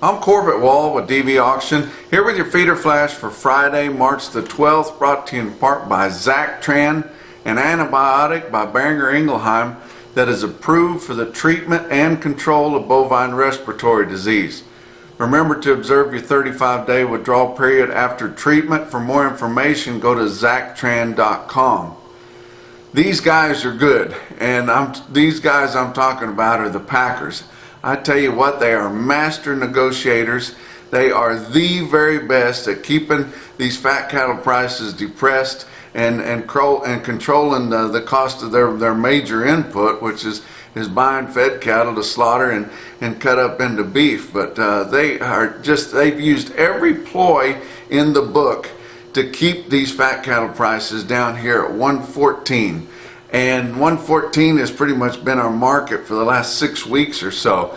I'm Corbett Wall with DV Auction, here with your feeder flash for Friday, March the 12th, brought to you in part by Zactran, an antibiotic by Boehringer Ingelheim that is approved for the treatment and control of bovine respiratory disease. Remember to observe your 35-day withdrawal period after treatment. For more information, go to Zactran.com. These guys are good, and these guys I'm talking about are the Packers. I tell you what, they are master negotiators. They are the very best at keeping these fat cattle prices depressed and controlling the cost of their major input, which is buying fed cattle to slaughter and cut up into beef. But they've used every ploy in the book to keep these fat cattle prices down here at 114. And 114 has pretty much been our market for the last 6 weeks or so.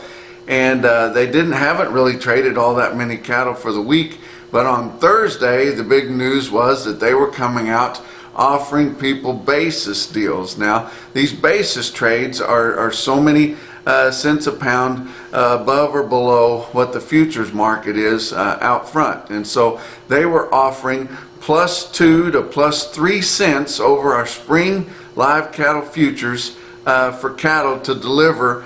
And they haven't really traded all that many cattle for the week. But on Thursday, the big news was that they were coming out offering people basis deals. Now, these basis trades are so many cents a pound above or below what the futures market is out front. And so they were offering +2 to +3 cents over our spring live cattle futures for cattle to deliver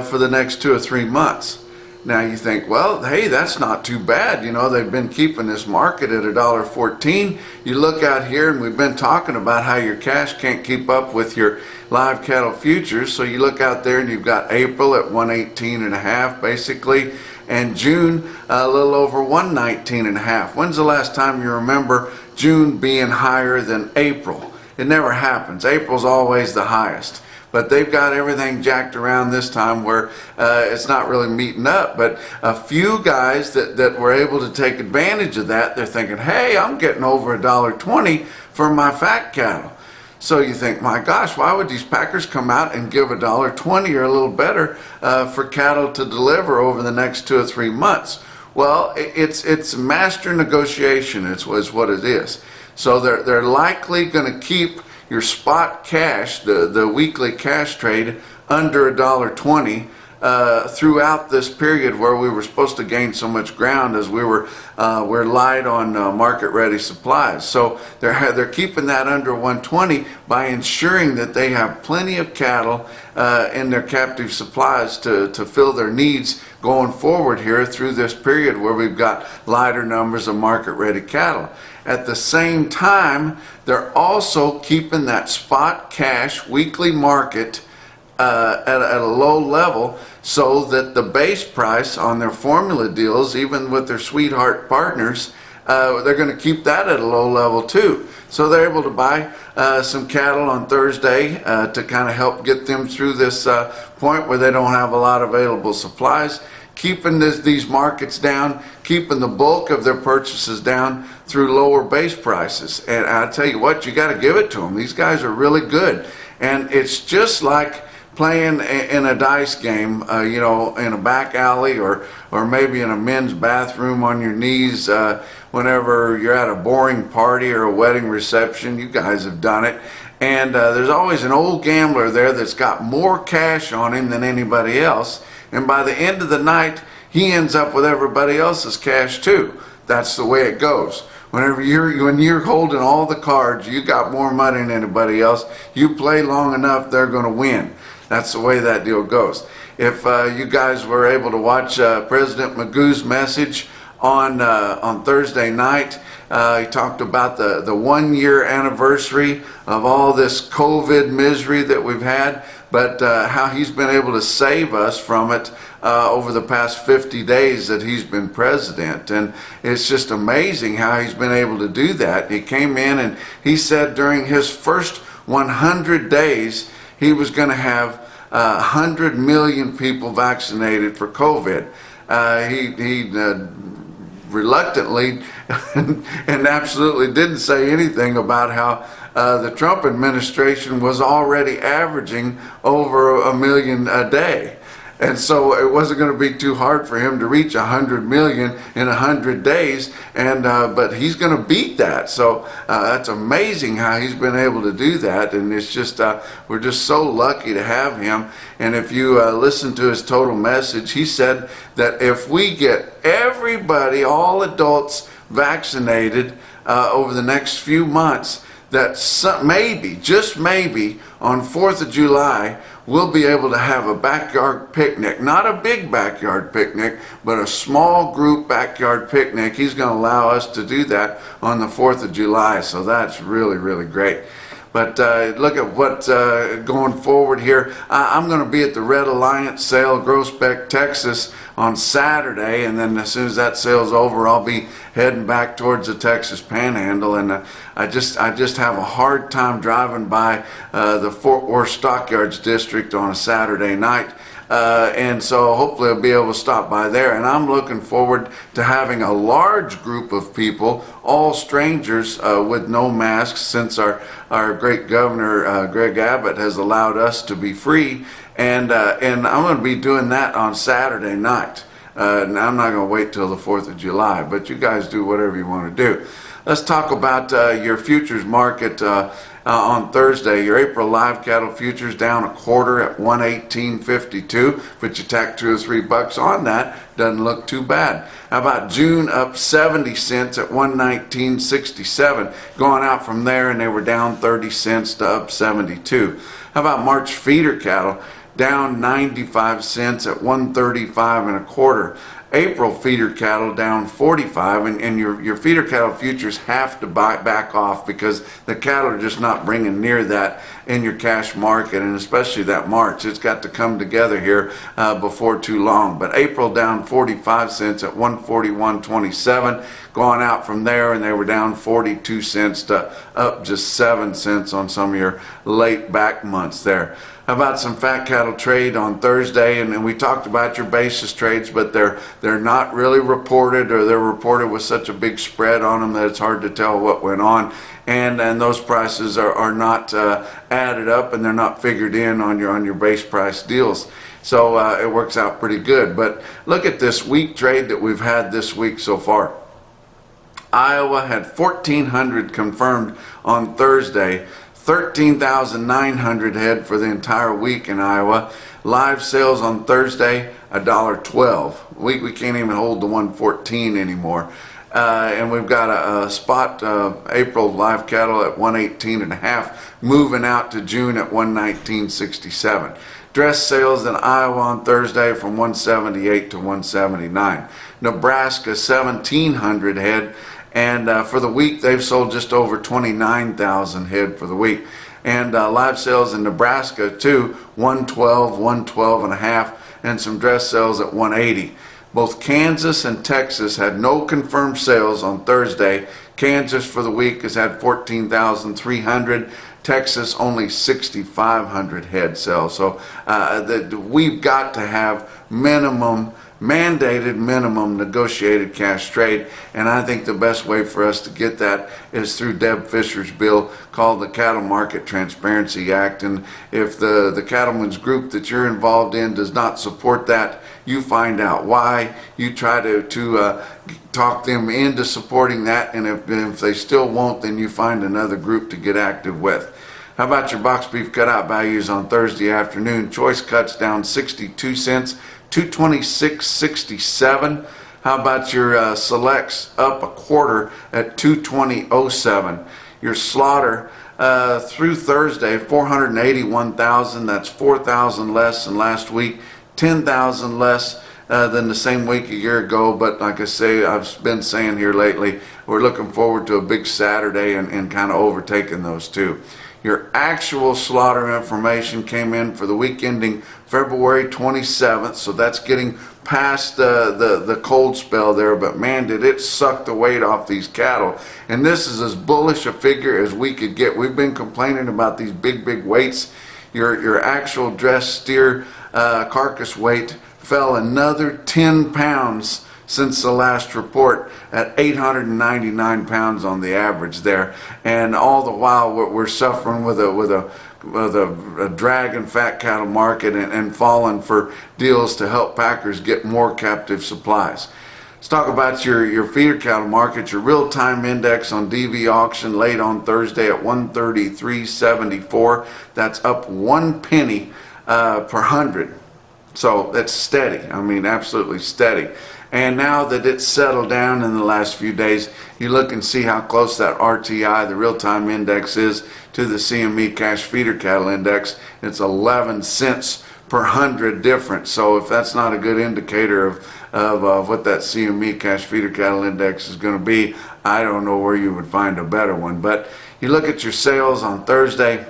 for the next 2 or 3 months. Now you think, well, hey, that's not too bad. You know, they've been keeping this market at $1.14. You look out here, and we've been talking about how your cash can't keep up with your live cattle futures. So you look out there and you've got April at 118.5 basically, and June a little over 119.5. When's the last time you remember June being higher than April? It never happens. April's always the highest. But they've got everything jacked around this time where it's not really meeting up. But a few guys that were able to take advantage of that, they're thinking, hey, I'm getting over $1.20 for my fat cattle. So you think, my gosh, why would these packers come out and give $1.20 or a little better for cattle to deliver over the next 2 or 3 months? Well, it's master negotiation is what it is. So they're likely going to keep your spot cash, the weekly cash trade, under $1.20 throughout this period where we were supposed to gain so much ground as we're light on market-ready supplies. So they're keeping that under 120 by ensuring that they have plenty of cattle in their captive supplies to fill their needs going forward here through this period where we've got lighter numbers of market-ready cattle. At the same time, they're also keeping that spot cash weekly market at a low level so that the base price on their formula deals, even with their sweetheart partners, they're going to keep that at a low level too. So they're able to buy some cattle on Thursday to kind of help get them through this point where they don't have a lot of available supplies, keeping these markets down, keeping the bulk of their purchases down through lower base prices. And I tell you what, you got to give it to them. These guys are really good. And it's just like playing in a dice game, you know, in a back alley or maybe in a men's bathroom on your knees whenever you're at a boring party or a wedding reception. You guys have done it. And there's always an old gambler there that's got more cash on him than anybody else. And by the end of the night, he ends up with everybody else's cash too. That's the way it goes. When you're holding all the cards, you got more money than anybody else. You play long enough, they're going to win. That's the way that deal goes. If you guys were able to watch President Magoo's message on Thursday night, he talked about the 1-year anniversary of all this COVID misery that we've had, but how he's been able to save us from it over the past 50 days that he's been president. And it's just amazing how he's been able to do that. He came in and he said during his first 100 days he was going to have 100 million people vaccinated for COVID. He reluctantly and absolutely didn't say anything about how the Trump administration was already averaging over 1 million a day. And so it wasn't going to be too hard for him to reach 100 million in 100 days, and but he's going to beat that. So that's amazing how he's been able to do that, and it's just we're just so lucky to have him. And if you listen to his total message, he said that if we get everybody, all adults, vaccinated over the next few months, that maybe, just maybe, on 4th of July, we'll be able to have a backyard picnic. Not a big backyard picnic, but a small group backyard picnic. He's going to allow us to do that on the 4th of July, so that's really, really great. But look at what's going forward here. I'm going to be at the Red Alliance sale, Groesbeck, Texas, on Saturday, and then as soon as that sale's over, I'll be heading back towards the Texas Panhandle. And I just have a hard time driving by the Fort Worth Stockyards District on a Saturday night. And so hopefully I'll be able to stop by there, and I'm looking forward to having a large group of people, all strangers, with no masks, since our great governor Greg Abbott has allowed us to be free, and I'm going to be doing that on Saturday night. And I'm not going to wait till the 4th of July, but you guys do whatever you want to do. Let's talk about your futures market. On Thursday, your April live cattle futures down a quarter at 118.52, but you tack $2 or $3 on that, doesn't look too bad. How about June up 70 cents at 119.67, going out from there, and they were down 30 cents to up 72. How about March feeder cattle down 95 cents at 135 and a quarter. April feeder cattle down 45, and your feeder cattle futures have to back off, because the cattle are just not bringing near that in your cash market, and especially that March. It's got to come together here before too long. But April down 45 cents at 141.27, going out from there, and they were down 42 cents to up just 7 cents on some of your late back months there. How about some fat cattle trade on Thursday? And we talked about your basis trades, but they're not really reported, or they're reported with such a big spread on them that it's hard to tell what went on. And those prices are not added up, and they're not figured in on your base price deals. So it works out pretty good. But look at this wheat trade that we've had this week so far. Iowa had 1,400 confirmed on Thursday. 13,900 head for the entire week in Iowa. Live sales on Thursday, $1.12. We can't even hold the 114 anymore. And we've got a spot April live cattle at 118.5, moving out to June at 119.67. Dress sales in Iowa on Thursday from 178 to 179. Nebraska 1,700 head. And for the week, they've sold just over 29,000 head for the week. And live sales in Nebraska, too, 112, 112.5, and some dress sales at 180. Both Kansas and Texas had no confirmed sales on Thursday. Kansas for the week has had 14,300. Texas only 6,500 head sales. So we've got to have mandated minimum negotiated cash trade, and I think the best way for us to get that is through Deb Fisher's bill called the Cattle Market Transparency Act. And if the cattlemen's group that you're involved in does not support that, you find out why, you try to talk them into supporting that, and if they still won't, then you find another group to get active with. How about your box beef cutout values on Thursday afternoon? Choice cuts down 62 cents, 226.67. How about your selects up a quarter at 220.07? Your slaughter through Thursday, 481,000. That's 4,000 less than last week, 10,000 less than the same week a year ago. But like I say, I've been saying here lately, we're looking forward to a big Saturday and kind of overtaking those two. Your actual slaughter information came in for the week ending February 27th, so that's getting past the cold spell there, but man, did it suck the weight off these cattle. And this is as bullish a figure as we could get. We've been complaining about these big weights. Your actual dressed steer carcass weight fell another 10 pounds since the last report, at 899 pounds on the average there. And all the while we're suffering with a the dragging fat cattle market and falling for deals to help packers get more captive supplies. Let's talk about your feeder cattle market. Your real-time index on DV auction late on Thursday at 133.74. That's up 1 penny per hundred. So that's steady. I mean, absolutely steady. And now that it's settled down in the last few days, you look and see how close that RTI, the real-time index, is to the CME cash feeder cattle index. It's 11 cents per hundred difference. So if that's not a good indicator of what that CME cash feeder cattle index is going to be, I don't know where you would find a better one. But you look at your sales on Thursday,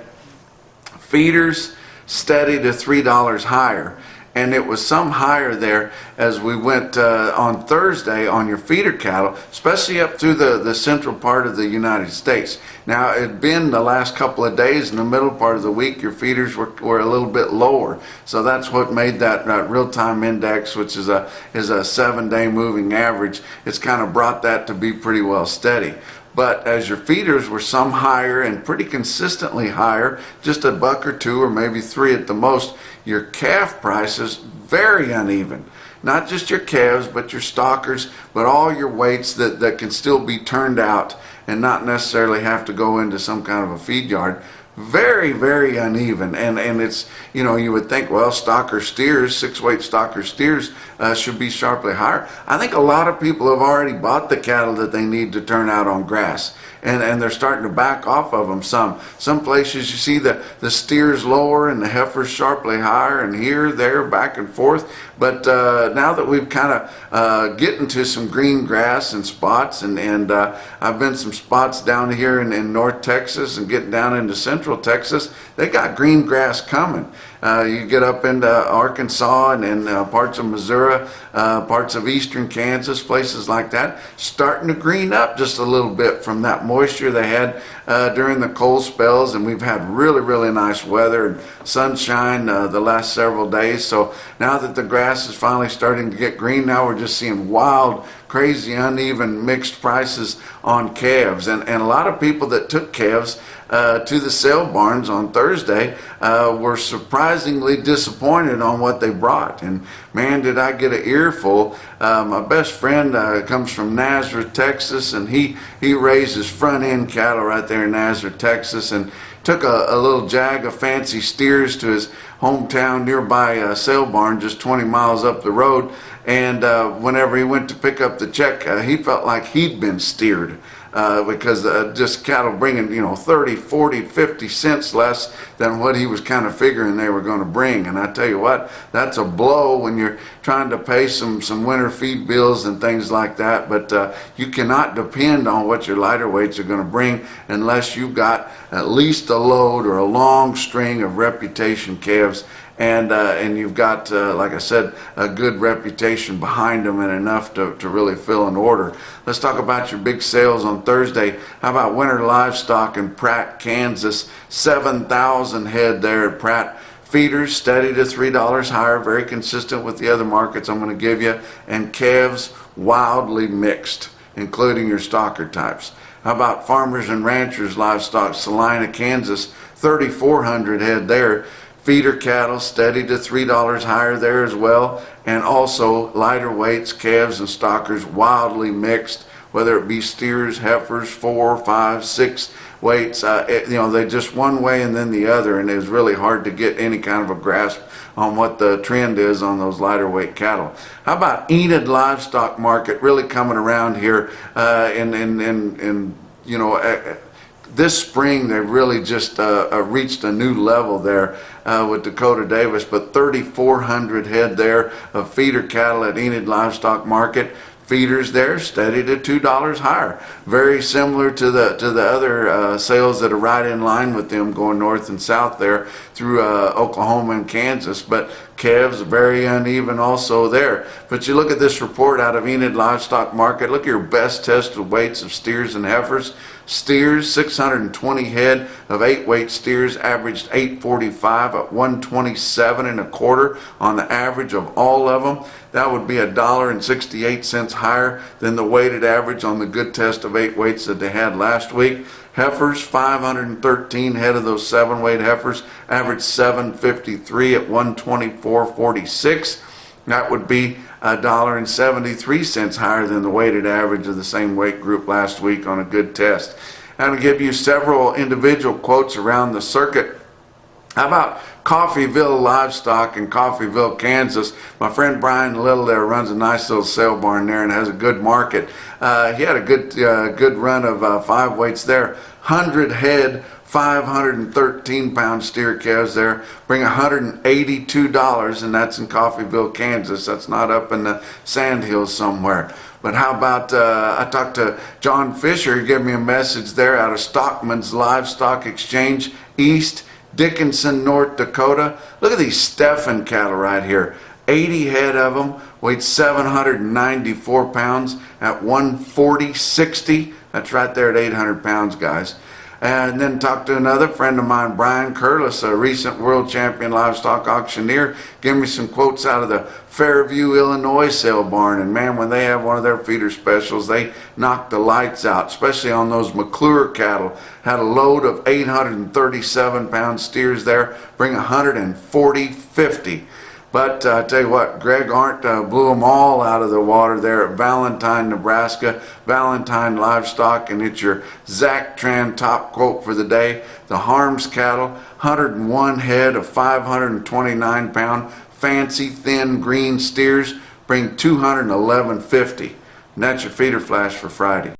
feeders steady to $3 higher. And it was some higher there as we went on Thursday on your feeder cattle, especially up through the central part of the United States. Now, it had been the last couple of days in the middle part of the week, your feeders were a little bit lower. So that's what made that real-time index, which is a 7-day moving average, it's kind of brought that to be pretty well steady. But as your feeders were some higher and pretty consistently higher, just a buck or two or maybe 3 at the most, your calf prices very uneven. Not just your calves, but your stockers, but all your weights that can still be turned out and not necessarily have to go into some kind of a feed yard. Very, very uneven, and it's, you know, you would think, well, stocker steers, 6-weight stocker steers should be sharply higher. I think a lot of people have already bought the cattle that they need to turn out on grass, and they're starting to back off of them some places you see the steers lower and the heifers sharply higher, and here, there, back and forth. But now that we've kind of getting to some green grass and spots, and I've been some spots down here in North Texas and getting down into Central Texas, they got green grass coming. You get up into Arkansas and parts of Missouri, parts of eastern Kansas, places like that, starting to green up just a little bit from that moisture they had during the cold spells. And we've had really, really nice weather and sunshine the last several days. So now that the grass is finally starting to get green, now we're just seeing wild, crazy, uneven, mixed prices on calves. And a lot of people that took calves to the sale barns on Thursday were surprisingly disappointed on what they brought. And man, did I get an earful. My best friend comes from Nazareth, Texas, and he raises front end cattle right there in Nazareth, Texas, and took a little jag of fancy steers to his hometown nearby sale barn just 20 miles up the road. And whenever he went to pick up the check, he felt like he'd been steered. Because just cattle bringing, you know, 30, 40, 50 cents less than what he was kind of figuring they were going to bring. And I tell you what, that's a blow when you're trying to pay some winter feed bills and things like that. But you cannot depend on what your lighter weights are going to bring unless you've got at least a load or a long string of reputation calves. And you've got, like I said, a good reputation behind them and enough to really fill an order. Let's talk about your big sales on Thursday. How about winter livestock in Pratt, Kansas? 7,000 head there at Pratt. Feeders steady to $3 higher, very consistent with the other markets I'm going to give you. And calves wildly mixed, including your stocker types. How about farmers and ranchers livestock? Salina, Kansas, 3,400 head there. Feeder cattle steady to $3 higher there as well, and also lighter weights, calves and stockers wildly mixed, whether it be steers, heifers, 4, 5, 6 weights. You know, they just one way and then the other, and it was really hard to get any kind of a grasp on what the trend is on those lighter weight cattle. How about Enid livestock market really coming around here in you know, this spring they've really just reached a new level there with Dakota Davis, but 3,400 head there of feeder cattle at Enid Livestock Market. Feeders there steady to $2 higher. Very similar to the other sales that are right in line with them going north and south there through Oklahoma and Kansas. But calves very uneven also there. But you look at this report out of Enid Livestock Market. Look at your best tested weights of steers and heifers. Steers, 620 head of 8-weight steers averaged 845 at 127 and a quarter on the average of all of them. That would be $1.68 higher than the weighted average on the good test of 8 weights that they had last week. Heifers, 513 head of those 7-weight heifers, average 753 at 124.46. That would be $1.73 higher than the weighted average of the same weight group last week on a good test. I'm going to give you several individual quotes around the circuit. How about Coffeyville Livestock in Coffeyville, Kansas? My friend Brian Little there runs a nice little sale barn there and has a good market. He had a good run of 5 weights there. 100 head, 513-pound steer calves there, bring $182, and that's in Coffeyville, Kansas. That's not up in the Sandhills somewhere. But how about, I talked to John Fisher, he gave me a message there out of Stockman's Livestock Exchange, East Dickinson, North Dakota. Look at these Stephan cattle right here. 80 head of them, weighed 794 pounds at 140.60. That's right there at 800 pounds, guys. And then talked to another friend of mine, Brian Curlis, a recent world champion livestock auctioneer. Give me some quotes out of the Fairview, Illinois sale barn. And man, when they have one of their feeder specials, they knock the lights out, especially on those McClure cattle. Had a load of 837-pound steers there, bring $140.50. But I tell you what, Greg Arndt blew them all out of the water there at Valentine, Nebraska. Valentine Livestock, and it's your Zach Tran top quote for the day. The Harms cattle, 101 head of 529-pound fancy thin green steers, bring $211.50. And that's your feeder flash for Friday.